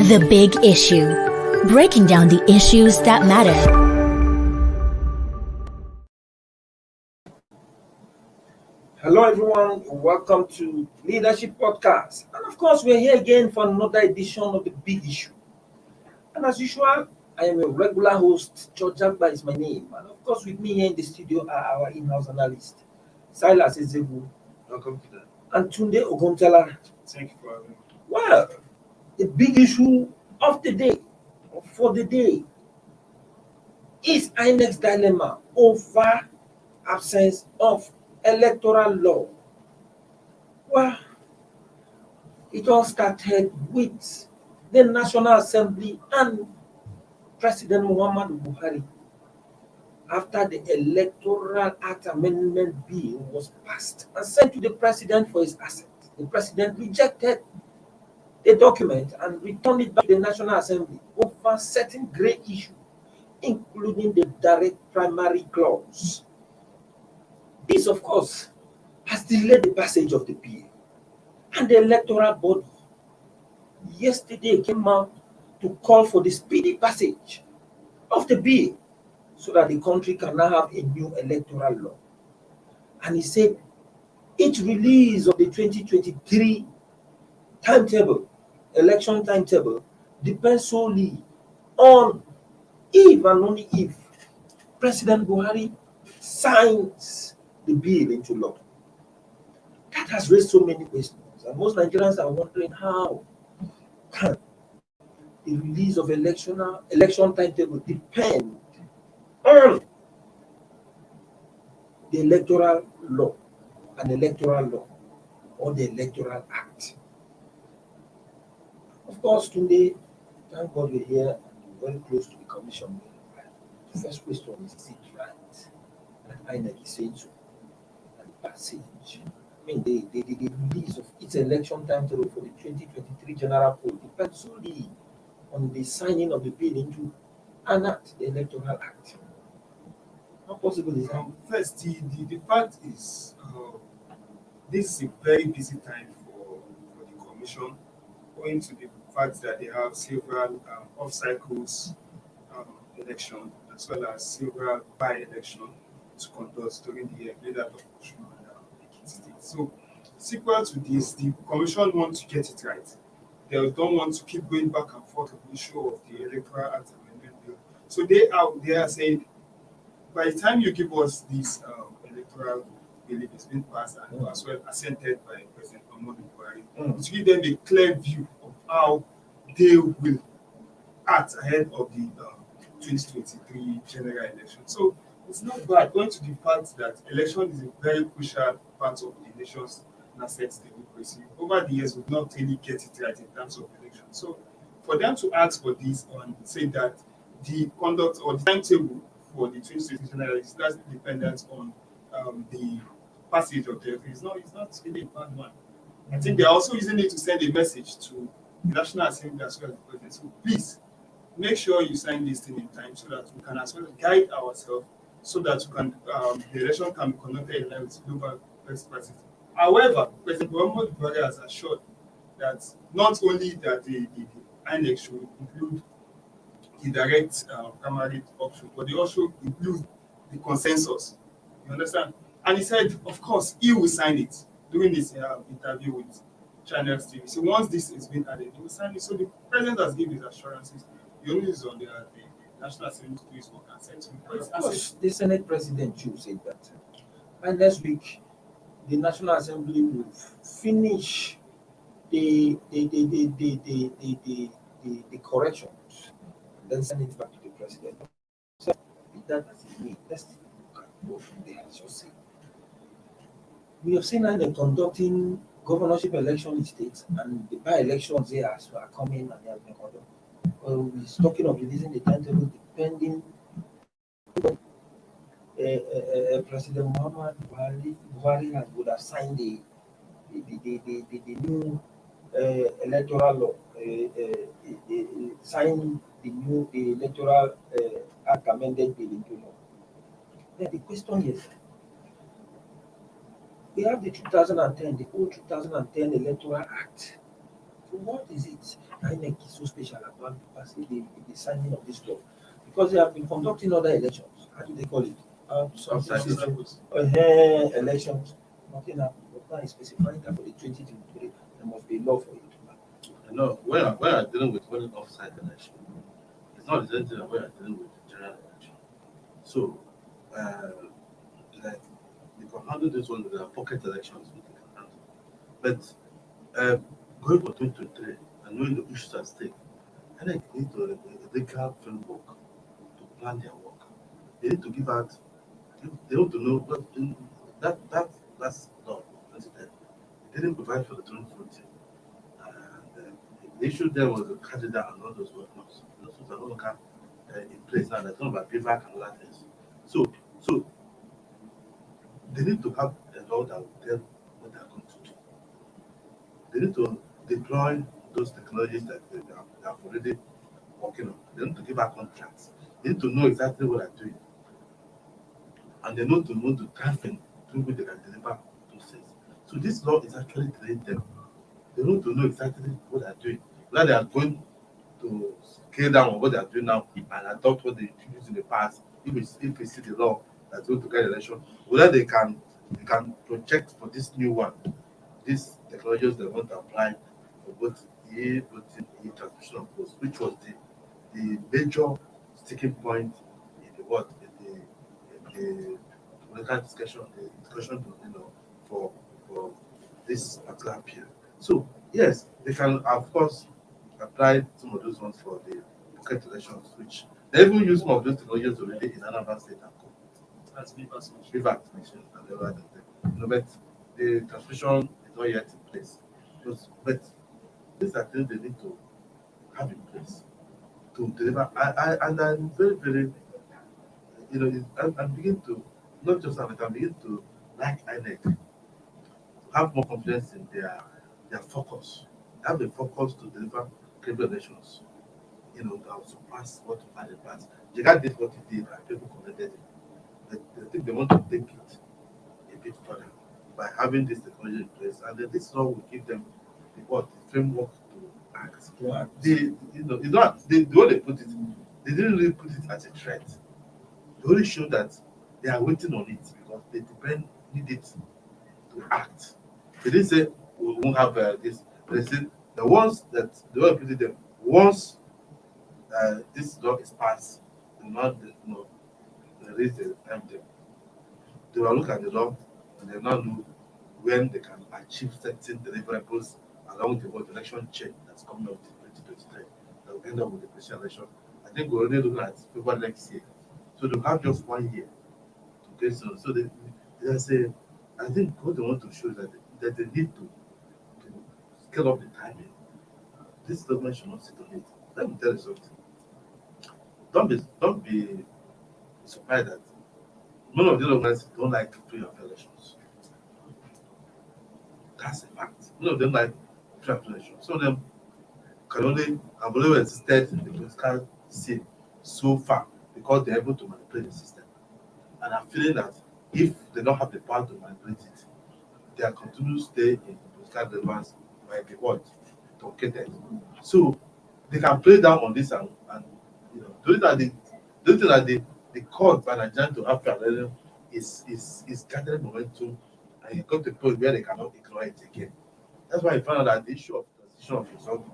The Big Issue. Breaking down the issues that matter. Hello everyone, welcome to Leadership Podcast. And of course, we're here again for another edition of The Big Issue. And as usual, I am a regular host. George Jagba is my name. And of course, with me here in the studio are our in-house analyst, Silas Ezebu. Welcome to that. And Tunde Ogontala. Thank you for having me. Well, the big issue of the day, or for the day, is INEC's dilemma over absence of electoral law. Well, it all started with the National Assembly and President Muhammadu Buhari after the Electoral Act Amendment Bill was passed and sent to the president for his assent. The president rejected the document and returned it back to the National Assembly over certain grey issues, including the direct primary clause. This, of course, has delayed the passage of the bill. And the electoral body yesterday came out to call for the speedy passage of the bill so that the country can now have a new electoral law. And he said its release of the 2023 timetable, election timetable, depends solely on if and only if President Buhari signs the bill into law. That has raised so many questions, and most Nigerians are wondering how can the release of election timetable depend on the electoral law, or the Electoral Act. Of course, today, thank God we're here, very close to the commission. The first question is it right that INEC is saying so? And the passage, I mean, the release of its election timetable for the 2023 general poll depends solely on the signing of the bill into enact the Electoral Act. How possible is that? First, the fact is, this is a very busy time for the commission, owing to the fact that they have several off-cycles election as well as several by-election to conduct during the year, that of Osun and Ekiti State. So, sequel to this, the commission wants to get it right. They don't want to keep going back and forth on the issue of the Electoral Act Amendment Bill. So they are saying, by the time you give us this electoral bill, it has been passed and as well assented by President Muhammadu Buhari, it will give them a clear view of how they will act ahead of the 2023 general election. So it's not bad, going to the fact that election is a very crucial part of the nation's nascent democracy. Over the years, we've not really get it right in terms of election. So for them to ask for this and say that the conduct or the timetable for the 2023 general election is dependent on the passage of the election, it's not really a bad one. I think they're also using it to send a message to the National Assembly as well as the President. So please, make sure you sign this thing in time so that we can as well guide ourselves so that we can, the election can be conducted in line with global best practices. However, President Muhammadu Buhari has assured that not only that the INEC should include the direct primary option, but they also include the consensus. You understand? And he said, of course, he will sign it during this interview with Channels TV. So once this has been added, he will sign it. So the president has given his assurances. The only is on the National Assembly to do his work and send to the president. Of course, the Senate President too said that. And next week, the National Assembly will finish the corrections, then send it back to the president. So that is me. Let's go from there. As you say, we have seen that conducting governorship election in states, and the by-elections there are coming and they have been conducted. We're talking of releasing the timetable depending on President Muhammadu Buhari would have signed the new electoral law, signed the Electoral Act Amendment Bill into law. Then the question is, we have the 2010, the old 2010 Electoral Act, what is it INEC is so special about the signing of this law? Because they have been conducting other elections. How do they call it? Elections. Nothing happened. But now it's specifying that for the 2023, there must be a law for it. No, we are dealing with only offside election. It's not the same thing that we are dealing with general election. So, like, we can handle this one with our pocket elections, we can handle. But going for 2023 and knowing the issues at stake, I think they need to a legal framework to plan their work. They need to give out. They want to know what that's law. They didn't provide for the 2020. And the issue there was the candidate and all those whatnots. Those things are no longer in place now. There's not about payback and other things. So they need to have a law that will tell what they are going to do. They need to deploy those technologies that they are already working on. They need to give out contracts. They need to know exactly what they're doing. And they need to know the time frame through which they can deliver those things. So this law is actually training them. They need to know exactly what they're doing. Whether they are going to scale down on what they are doing now and adopt what they introduced in the past, if we see the law that's going to guide election, whether they can project for this new one, these technologies they want to apply for both the transmission of posts, which was the major sticking point in the what in the political discussion, for this particular period. So yes, they can of course apply some of those ones for the pocket elections, which they even use some of those technologies already in another state and co. That's Beaver's Transmission and the other thing. But the transmission is not yet in place. But these are things they need to have in place to deliver. And I'm very, very, I'm beginning to, not just that, I'm beginning to like INEC, to have more confidence in their focus. Have a focus to deliver credible elections. That will surpass what had in the past. Jega did what he did, and people commended it. But I think they want to take it a bit further by having this technology in place, and then this law will give them the framework to act. The way they put it, they didn't really put it as a threat. They only show that they are waiting on it because they need it to act. They didn't say we won't have this. They said the ones that they were putting them once this law is passed, they raise the timetable. They will look at the law and they now know when they can achieve certain deliverables along the election chain that's coming up in 2023. That will end up with the presidential election. I think we're already looking at February next year. So they'll have just 1 year to get so they say, I think what they want to show is that they need to scale up the timing. This government should not sit on it. Let me tell you something. Don't be surprised that none of the organizations don't like free and fair elections. That's a fact. None of them like free and fair elections. Some of them have only existed in the political scene so far because they're able to manipulate the system. And I'm feeling that if they don't have the power to manipulate it, their continued stay in political relevance might be truncated. So they can play down on this and do that the court by Nigerian to Africa is gathering momentum and it got to a point where they cannot ignore it again. That's why I found out that the issue of transition of result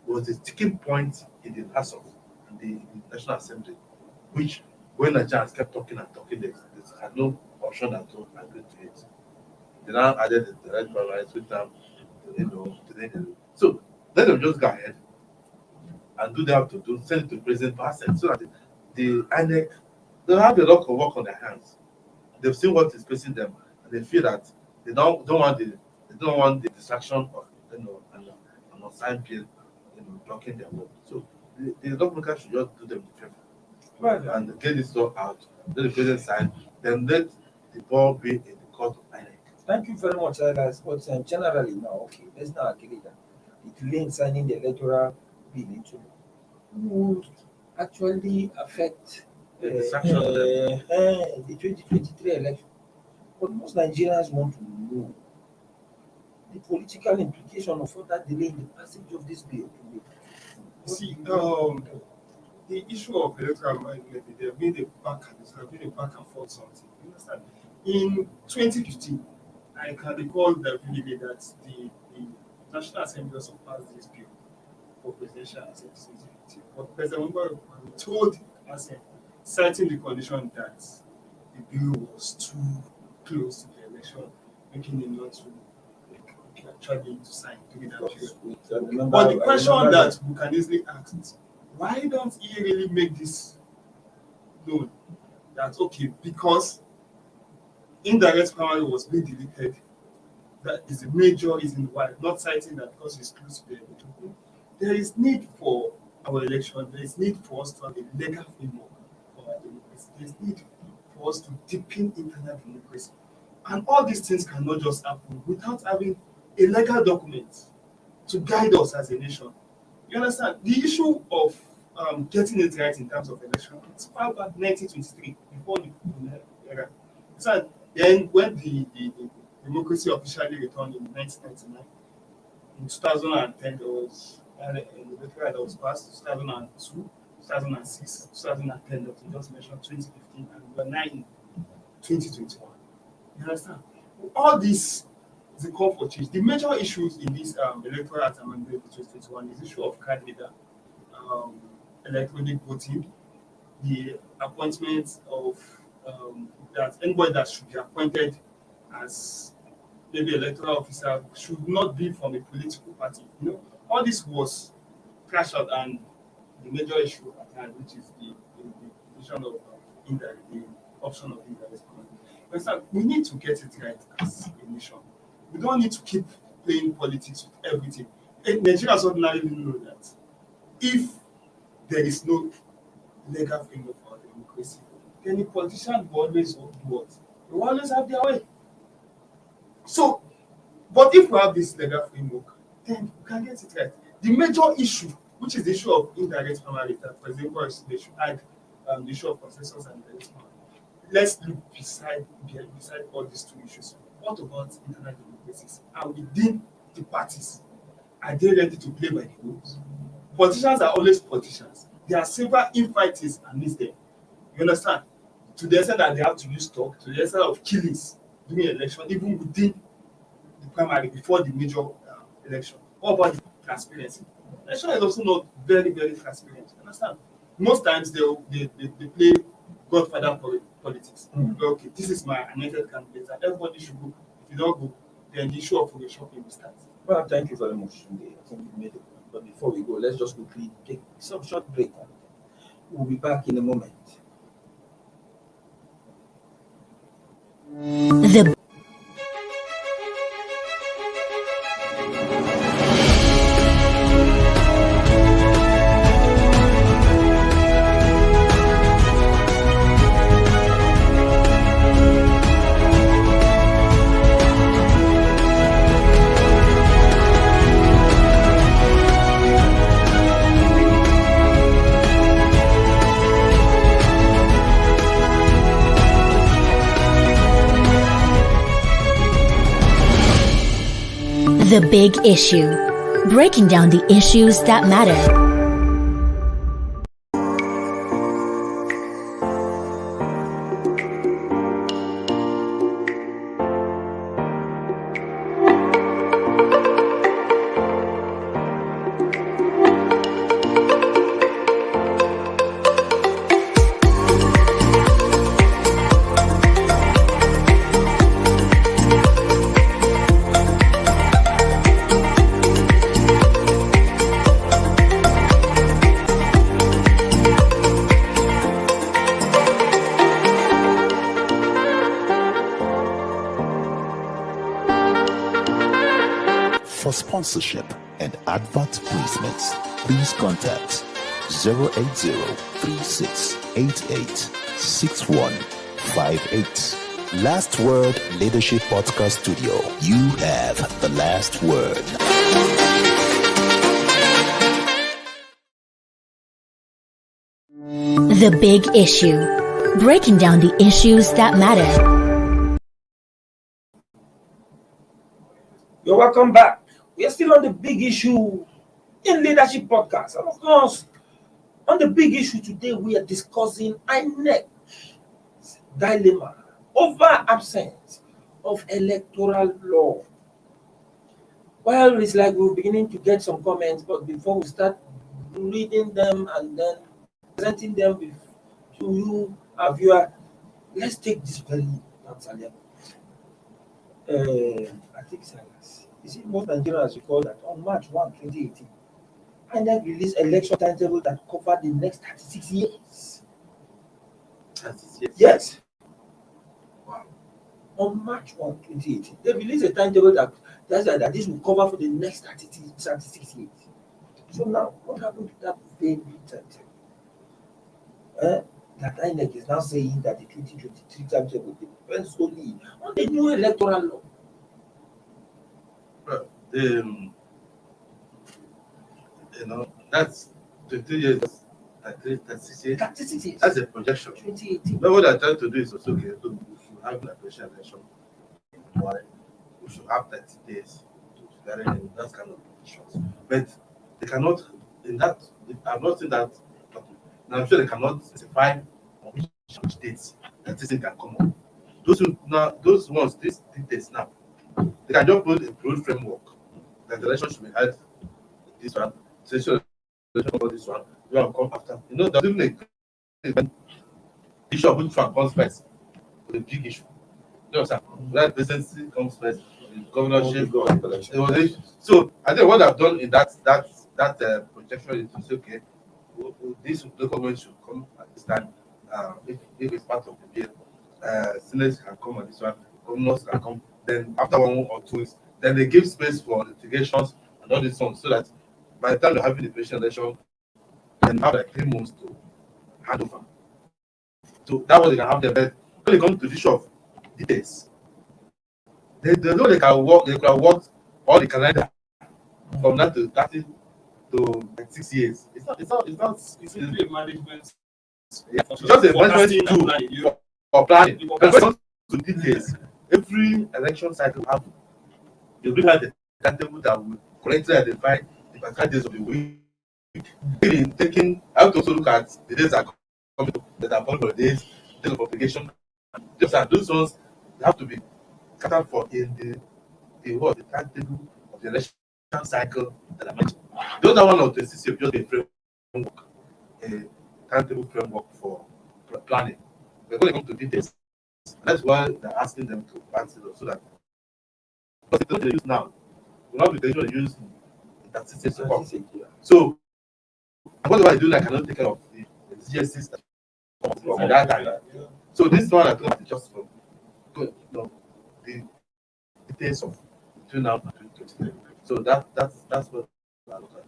was a sticking point in the House of the National Assembly, which when Nigerians kept talking and talking, they had no option at all to agree to it. They now added the electoral rights with them, so let them just go ahead and do they have to do, send it to President Muhammadu so that the INEC, they'll have a lot of work on their hands. They've seen what is facing them, and they feel that they don't want the distraction of an unassigned bill, blocking their work. So the lawmakers should just do them the favor. Right. And get this law out, let the president sign, then let the ball be in the court of INEC. Thank you very much, guys. But generally now, okay, let's now agree that the delay in signing the electoral bill into law would actually affect The distraction of them. the 2023 election. But most Nigerians want to know the political implication of further delay in the passage of this bill? See, the issue of electoral amendment, there have been a back and forth something. You understand? In 2015, I can recall that vividly that the National Assembly also passed this bill for presidential assent 2015. But President Muhammadu Buhari told us, citing the condition that the bill was too close to the election, making it not to actually to sign during that period. But the question that we can easily ask is, why don't he really make this known that, okay, because indirect primary was being deleted, that is a major reason why, not citing that because it's close to the election. There is need for our election, there is need for us to have a legal framework for our democracy, there is need for us to deepen internal democracy. And all these things cannot just happen without having a legal document to guide us as a nation. You understand? The issue of getting it right in terms of election, it's far back 1923, before the era. So then when the democracy officially returned in 1999, in 2010 there was an electoral that was passed, 2002, 2006, 2010 that we just mentioned, 2015, and we're now in 2021. You understand? All this is a call for change. The major issues in this Electoral Act Amendment Bill 2021 is the issue of card reader, electronic voting, the appointment of that anybody that should be appointed as maybe electoral officer should not be from a political party. You know, all this was crashed out, and the major issue at hand, which is the vision of indirect, the option of indirect command. We need to get it right as a nation. We don't need to keep playing politics with everything. Nigerians ordinarily know that if there is no legal framework for democracy, then the politicians will always do what? They will always have their way. So, but if we have this legal framework, then we can get it right. The major issue, which is the issue of indirect primary, that President Buhari they should add the issue of consensus and indirect primary. Let's look beside all these two issues. What about internal democracies? And within the parties, are they ready to play by the rules? Politicians are always politicians. There are several infighting amidst them. You understand? To the extent that they have to use talk, to the extent of killings during election, even within the primary, before the major election. What about the transparency? Election is also not very, very transparent. You understand? Most times they play godfather politics. Okay, this is my anointed candidate, and everybody should go. If you don't go, then the issue of shopping will start. Well, thank you very much, Tunde. I think you made it. But before we go, let's just quickly take some short break. We'll be back in a moment. The big issue. Breaking down the issues that matter. For sponsorship and advert placements, please contact 080-3688-6158. Last Word Leadership Podcast Studio. You have the last word. The big issue. Breaking down the issues that matter. You're welcome back. We are still on the big issue in Leadership Podcast. And of course, on the big issue today, we are discussing INEC dilemma over absence of electoral law. Well, it's like we're beginning to get some comments, but before we start reading them and then presenting them to you, our viewer, let's take this very salient. I think Silas. You see, most Nigerians recall that on March 1, 2018, INEC released election timetable that covered the next 36 years. 36 years? Yes. Wow. On March 1, 2018, they released a timetable that this will cover for the next 36 years. So now, what happened to that very timetable? That INEC is now saying that the 2023 timetable depends solely on the new electoral law. Well, that's 20 years, 36 years. 36 years. That's a projection. 2018. But what they're trying to do is also, okay, so we should have an presidential election. Why? We should have 30 days to carry in that kind of predictions. But they cannot, in that, I'm not saying that, and I'm sure they cannot specify on which dates that this thing can come up. Those ones, these dates now, they can just put a broad framework that the election should be held this one, session election for this one, you have come after. You know, there's even a issue of which one comes first, the big issue. You know, that presidency comes first, the governorship. So I think what I've done in that projection is to say, okay, this local government should come at this time. If it's part of the bill, Senate can come at this one, governors can come. Then after 1 or 2 weeks, then they give space for litigations and all these ones, so that by the time they're having the presidential election, then have like 3 months to hand over. So that way they can have their bed. When it comes to the issue of details, they know they can work. They could have worked all the calendar from that to 30 to like 6 years. It's really a management. Yeah, it's just a management tool for planning. But when it comes to details, every election cycle have they bring out the timetable that will correctly identify the particular days of the week. I have to also look at the days that are coming that are born for days of obligation. Those ones have to be catered for in the timetable of the election cycle that I mentioned. The other one of the CC just a framework, a timetable framework for planning. We're going to come to details. That's why they're asking them to pass it so that because the they use now will not be the they use in that system. So whatever I do, I cannot take care of the GS system from that time. So this one I thought is just from the details of between now and 2023. So that's what I look at.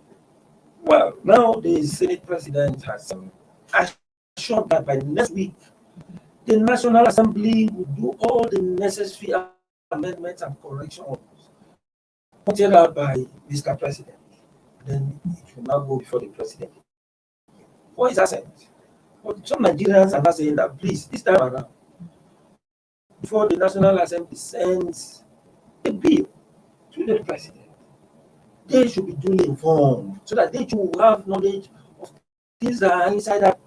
Well, now the Senate President has assured that by next week, the National Assembly will do all the necessary amendments and corrections pointed out by Mr. President. Then it will now go before the President for his assent. But some Nigerians are now saying that, please, this time around, before the National Assembly sends a bill to the President, they should be duly informed so that they too will have knowledge of things that are inside that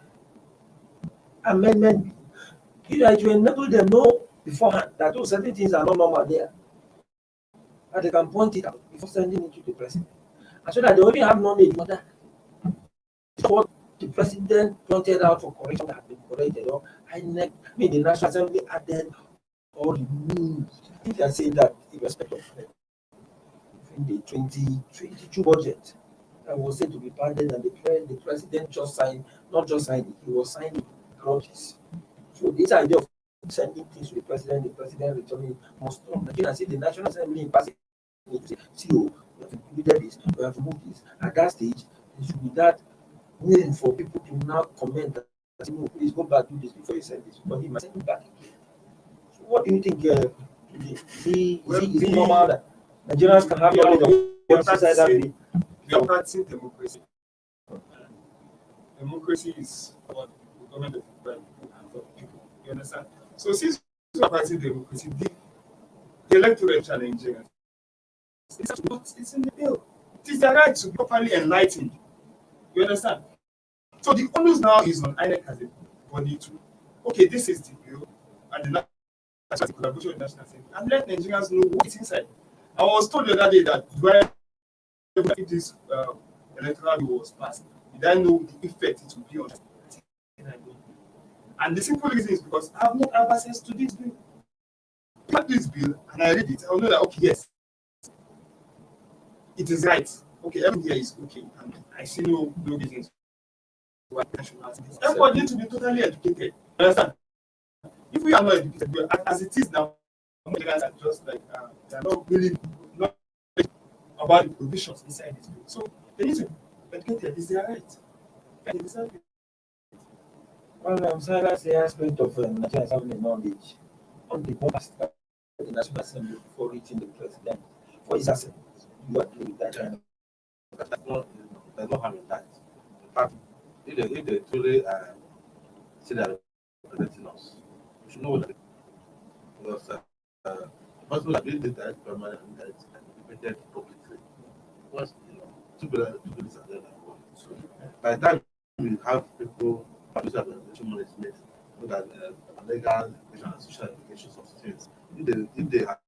amendment. It will enable them know beforehand that those certain things are not normal there. And they can point it out before sending it to the President. And so that they only have knowledge of that. What the President pointed out for correction that had been corrected, or the National Assembly added or removed. I think they are saying that in respect of in the 2022 budget that was said to be pending, and the President not just signed it, he was signing clauses. So this idea of sending things to the President returning must stop. Nigerians see the National Assembly in passing it to say, we have included this, we have removed this. At that stage, there should be that room for people to now comment that, no, please go back, do this before you send this, because he might send it back again. So what do you think? Is it normal that Nigerians can have knowledge of what's inside that bill? We are practicing democracy. Democracy is about the government of the people and for the people. You understand? So since we are practicing democracy, the electorate challenge It's in the bill. It is their right to be properly enlightened. You understand? So the onus now is on INEC as a body to, okay, this is the bill, and the national collaboration with the national assembly, and let Nigerians know what is inside. I was told the other day that if this electoral bill was passed, did I know the effect it would be on? And the simple reason is because I have not had access to this bill. If I have this bill and I read it, I will know that, okay, yes, it is right. Okay, everything here is okay, and I see no reasons why I should ask this. Everybody needs to be totally educated. You understand? If we are not educated, as it is now, Americans are just like they are not really not about the provisions inside this bill. So they need to be educated. It's their right. And it's not. Well, silence the aspect of Nigerians having knowledge on the past the National Assembly before reaching the president for his assent. You agree with that? There's no harm in that. In fact, if they truly see that representing us, we should know what they do. Because the person that did that permanent and that is implemented publicly. Once, two people are there that one. So by the time we have people produce organization management, so that legal and social implications of things, if they have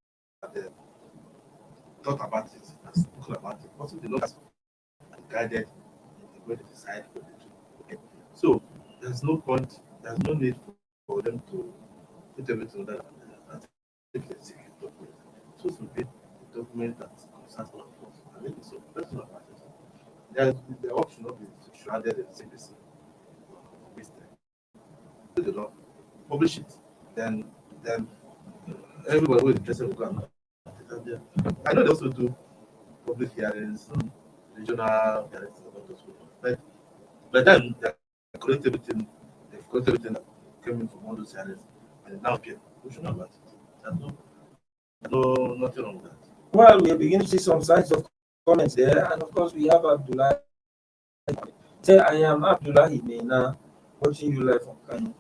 thought about it and spoken about it, also they know that guided in the way they decide what they do. Okay. So there's no point, there's no need for them to put everything on that and take a secret document. So it will be a document that concerns all of us. I think so. That's not about it. The work should not be shrouded in secrecy. The law, publish it, then everybody who is interested will go and I know they also do public hearings, regional hearings about those people. But by the time they collect everything, that came in from all those hearings, and it now appear. We should know about it. There's nothing wrong with that. Well, we are beginning to see some signs of comments there, and of course we have Abdullah. Say, I am Abdullah Himena, watching you live on Kano.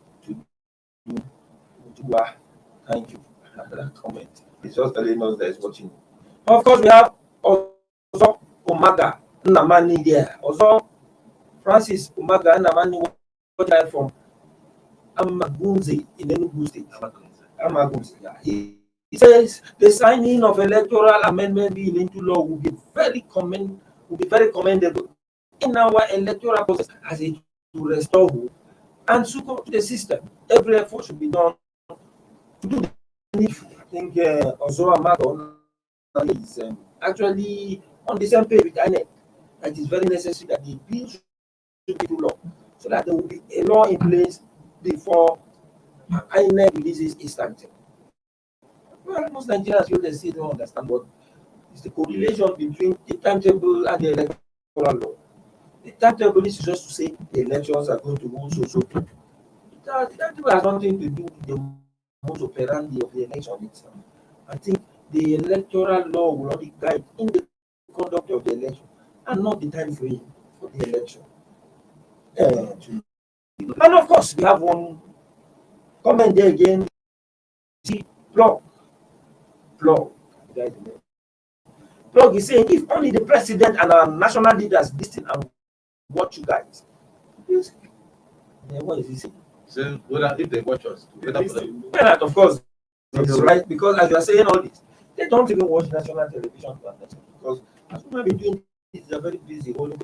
Thank you for that comment. It's just telling us that it's watching. Of course, we have also Umaga Nnamani there. Also, Francis Umaga Nnamani watching from Amagunze in Enugu State. Amagunze. Yeah. He says the signing of Electoral Amendment Bill into law will be very commendable in our electoral process as it to restore hope and support the system. Every effort should be done to do the needful. I think Ozoa Mago is actually on the same page with INEC. It is very necessary that the bill should be to law so that there will be a law in place before INEC releases its timetable. Well, most Nigerians will still don't understand what is the correlation between the timetable and the electoral law. The timetable is just to say the elections are going to hold so. The timetable has nothing to do with the modus operandi of the election itself. I think the electoral law will only guide in the conduct of the election and not the time frame for the election. And of course, we have one comment there again. See, Plug is saying if only the president and our national leaders listen and watch you guys. What is he saying? So if they watch us, well, of course, it's right, because as you are saying all this, they don't even watch national television because as we have been doing this, they are very busy holding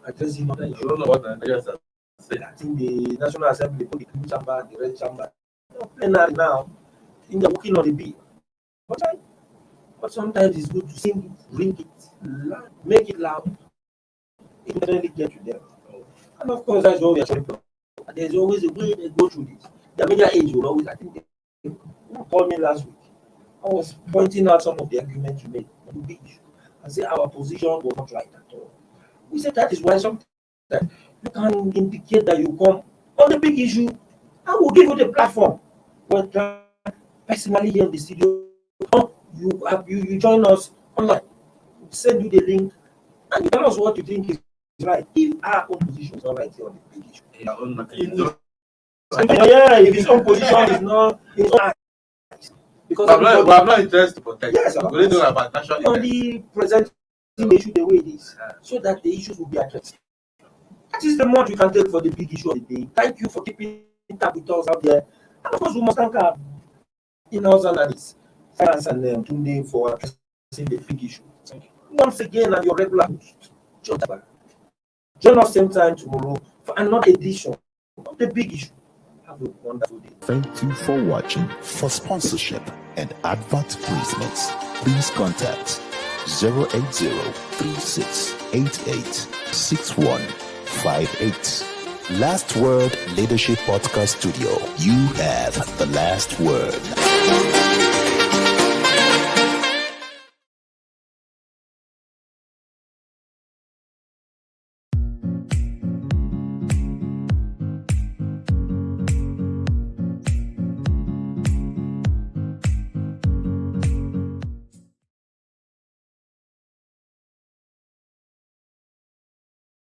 addressing other issues. I don't know what Nigerians are saying. I think the National Assembly put the blue chamber and the red chamber. They're plenary now. I think they're working on the bill. But sometimes it's good to sing it, ring it, loud, make it loud. It will definitely get to them. And of course, that's what we are trying to. There's always a way they go through this. The media age will always, I think they called me last week. I was pointing out some of the arguments you made on the big issue. I said our position was not right at all. We said that is why sometimes you can indicate that you come on the big issue. I will give you the platform. But personally here in the studio, you join us online. We'll send you the link and you tell us what you think is right. If our own position is not right here on the big issue. Yeah, If his own position is not his own right. Because we have not interest to protect. Yes, we only know about national interest. only presenting the issue the way it is, so that the issues will be addressed. That is the much we can take for the big issue of the day. Thank you for keeping up with us out there. And of course, we must thank our in-house analysts, Finance and Tunde, for addressing the big issue. Thank you. Once again, I'm your regular host, John Tabara. Join us same time tomorrow for another edition of the big issue. Have a wonderful day. Thank you for watching. For sponsorship and advert placements, please contact 080-3688-6158. Last Word Leadership Podcast Studio. You have the last word.